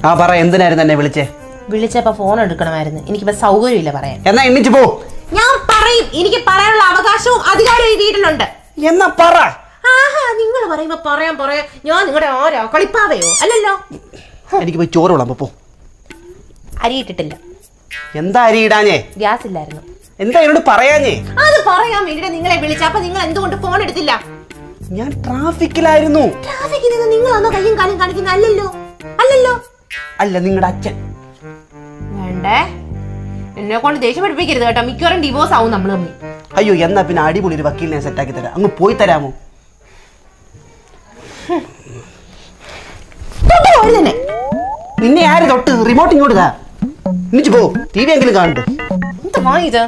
ആ പറ, എന്തിനായിരുന്നു എന്നെ വിളിച്ചേ? വിളിച്ചപ്പോ ഫോൺ എടുക്കണമായിരുന്നു. എനിക്കിപ്പോ സൗകര്യമില്ല പറയാൻ. എന്നാ എണ്ണിച്ചു പോ. ഞാൻ പറയും, എനിക്ക് പറയാനുള്ള അവകാശവും അധികാരവും ഈ വീട്ടിലുണ്ട്. എന്നാ പറ. ആഹാ, നിങ്ങൾ പറയുമ്പോ പറയാൻ ഞാൻ നിങ്ങളുടെ ആരോ കളിപ്പാവയോ? അല്ലല്ലോ. എനിക്ക് പോയി ചോറ് വിളാം. പോ. അരി ഇട്ടിട്ടില്ല. എന്താ അരി ഇടാഞ്ഞേ? ഗ്യാസ് ഇല്ലായിരുന്നു. എന്താ എന്നോട് പറയാഞ്ഞേ? അത് പറയാൻ വേണ്ടിട്ട് നിങ്ങളെ വിളിച്ച. അപ്പൊ നിങ്ങൾ എന്തുകൊണ്ട് ഫോൺ എടുത്തില്ല? ഞാൻ ട്രാഫിക്കിലായിരുന്നു. ട്രാഫിക്കിൽ നിന്ന് നിങ്ങളാണോ കയ്യും കാലും കാണിക്കുന്ന? അല്ലല്ലോ. അല്ലല്ലോ. അല്ല, നിങ്ങളുടെ അച്ഛൻ. വേണ്ടേ, എന്നെ കൊണ്ട് ദേഷ്യം പഠിപ്പിക്കരുത് കേട്ടോ. മിക്കവാറും ഡിവോഴ്സ് ആവും നമ്മൾ തമ്മിൽ. അയ്യോ, എന്നാ പിന്നെ അടിപൊളി ഒരു വക്കീലിനെ സെറ്റാക്കി തരാം. അങ്ങ് പോയി തരാമോ? തന്നെ നിന്നെ ആര് തൊട്ട്? റിമോട്ട് ഇങ്ങോട്ട് താ. എന്നിട്ട് പോ. ടി വി എങ്കിലും കാണട്ടെ. എന്താ വാങ്ങിയത്?